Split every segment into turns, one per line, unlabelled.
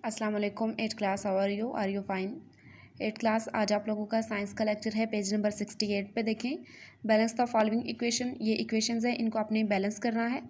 अस्सलाम वालेकुम। 8th class, how are you fine. 8th class, आज आप लोगों का साइंस का लेक्चर है। पेज नंबर 68 पे देखें। बैलेंस द फॉलोइंग इक्वेशन, ये इक्वेशंस हैं, इनको आपने बैलेंस करना है।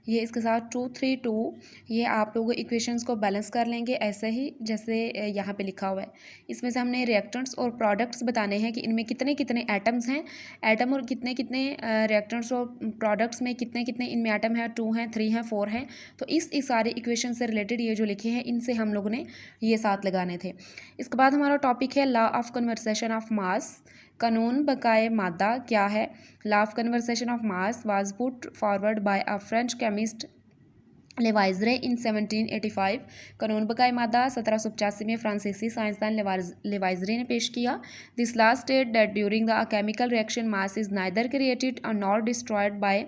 ये इसके साथ 2, 3, 2 ये आप लोग इक्वेशंस को बैलेंस कर लेंगे ऐसे ही जैसे यहाँ पे लिखा हुआ है। इसमें से हमने रिएक्टेंट्स और प्रोडक्ट्स बताने हैं कि इनमें कितने कितने एटम्स हैं, एटम और कितने कितने रिएक्टेंट्स और प्रोडक्ट्स में कितने कितने इनमें एटम है, 2 हैं, 3 हैं, 4 हैं। तो इस सारे इक्वेशन से रिलेटेड ये जो लिखे हैं इनसे हम लोगों ने ये साथ लगाने थे। इसके बाद हमारा टॉपिक है law of conversation of mass, कानून बकाए मादा क्या है। Law of conversation of mass was put forward by a French chemist Lavoisier in 1785। कानून बकाए मादा 1785 में फ्रांसीसी साइंसदान लेवाइजरे ने पेश किया। This law state that during the chemical reaction mass is neither created और nor destroyed by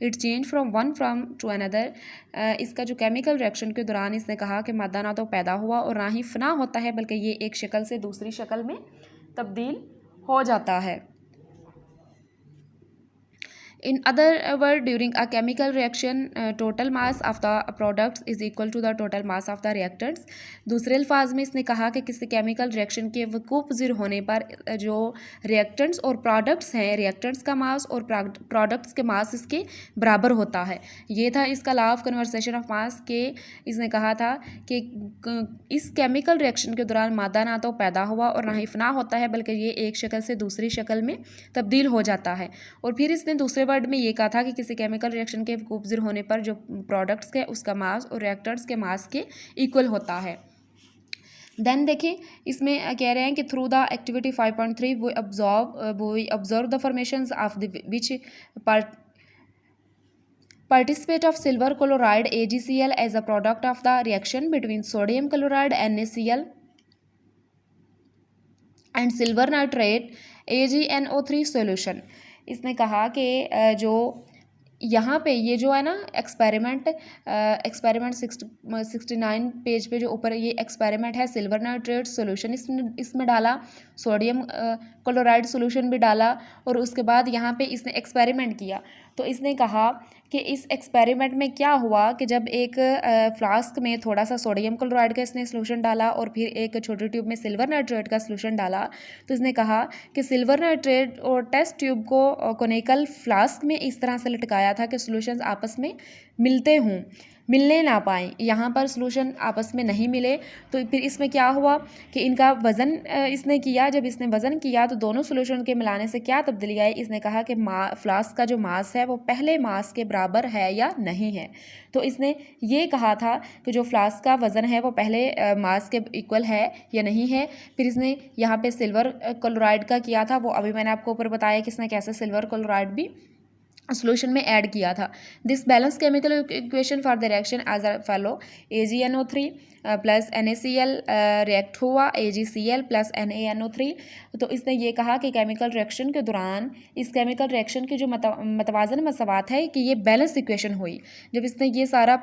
it change from one from to another. इसका जो केमिकल रिएक्शन के दौरान इसने कहा कि मादा ना तो पैदा हुआ और ना ही फना होता है, बल्कि ये एक शक्ल से दूसरी शक्ल में तब्दील हो जाता है। In other words, during a chemical reaction, total mass of the products is equal to the total mass of the reactants. दूसरे अल्फाज में इसने कहा कि किसी केमिकल रिएक्शन के वकूफ़ पज़ीर होने पर जो रिएक्टेंट्स और प्रोडक्ट्स हैं, रिएक्टेंट्स का मास और प्रोडक्ट्स के मास इसके बराबर होता है। ये था इसका लॉ ऑफ कन्वर्सेशन ऑफ मास के इसने कहा था कि इस केमिकल रिएक्शन के दौरान मादा ना तो पैदा हुआ और ना ही फना होता है, बल्कि ये एक शक्ल से दूसरी शक्ल में तब्दील हो जाता है। और फिर इसने दूसरे वर्ड में ये कहा था कि किसी केमिकल रिएक्शन के वकूफ़ होने पर जो प्रोडक्ट्स के उसका मास और रिएक्टर्स के मास के इक्वल होता है। देन देखिए इसमें कह रहे हैं कि through the activity 5.3 we observe the formations of the which participate of silver chloride AgCl as a product of the reaction between sodium chloride NaCl and silver nitrate AgNO3 solution। इसने कहा कि जो यहाँ पे ये जो है ना एक्सपेरिमेंट 69 पेज पे जो ऊपर ये एक्सपेरिमेंट है, सिल्वर नाइट्रेट सोल्यूशन इसमें डाला, सोडियम क्लोराइड सोल्यूशन भी डाला और उसके बाद यहाँ पे इसने एक्सपेरिमेंट किया। तो इसने कहा कि इस एक्सपेरिमेंट में क्या हुआ कि जब एक फ्लास्क में थोड़ा सा सोडियम क्लोराइड का इसने सोल्यूशन डाला और फिर एक छोटी ट्यूब में सिल्वर नाइट्रेट का सोल्यूशन डाला, तो इसने कहा कि सिल्वर नाइट्रेट और टेस्ट ट्यूब को कोनिकल फ्लास्क में इस तरह से लटकाया था कि सोल्यूशंस आपस में मिलने ना पाएँ। यहाँ पर सोल्यूशन आपस में नहीं मिले, तो फिर इसमें क्या हुआ कि इनका वज़न इसने किया। जब इसने वज़न किया तो दोनों सोल्यूशन के मिलाने से क्या तब्दीली आई, इसने कहा कि फ्लास्क का जो मास है वो पहले मास के बराबर है या नहीं है। तो इसने ये कहा था कि जो फ्लास्क का वज़न है वो पहले मास के इक्वल है या नहीं है। फिर इसने यहाँ पे सिल्वर क्लोराइड का किया था, वो अभी मैंने आपको ऊपर बताया कि इसने कैसे सिल्वर क्लोराइड भी सोल्यूशन में ऐड किया था। This balance chemical equation for the reaction as a follow AgNO3 plus NaCl react हुआ AgCl प्लस NaNO3। तो इसने ये कहा कि केमिकल रिएक्शन के दौरान इस केमिकल रिएक्शन की जो मतवाजन मसवात है कि ये बैलेंस इक्वेशन हुई। जब इसने ये सारा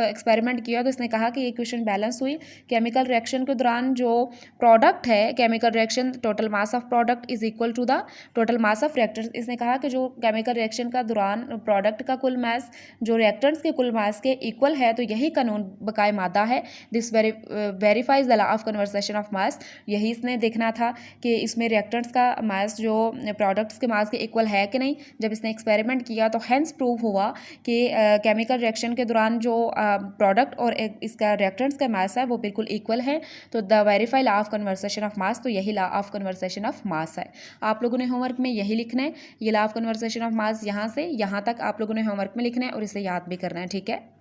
एक्सपेरिमेंट किया तो इसने कहा कि ये इक्वेशन बैलेंस हुई। केमिकल रिएक्शन के दौरान जो प्रोडक्ट है, chemical reaction total mass of product is equal to the total mass of reactor. इसने कहा कि जो केमिकल रिएक्शन का दौरान प्रोडक्ट का कुल मास जो रिएक्टेंट्स के कुल मास के इक्वल है, तो यही कानून बकाए मादा है। This verifies the law of conversation of मास। यही इसने देखना था कि इसमें रिएक्टेंट्स का मास जो प्रोडक्ट्स के मास के इक्वल है कि नहीं। जब इसने एक्सपेरिमेंट किया तो हेंस प्रूव हुआ कि केमिकल रिएक्शन के दौरान जो प्रोडक्ट और इसका रिएक्टेंट्स का मास है वो बिल्कुल इक्वल है। तो the verify law of conversation of मास, तो यही लॉ ऑफ कन्वर्सेशन ऑफ मास है। आप लोगों ने होमवर्क में यही लिखना है, ये लॉ ऑफ कन्वर्सेशन ऑफ मास यहाँ से यहाँ तक आप लोगों ने होमवर्क में लिखना है और इसे याद भी करना है, ठीक है।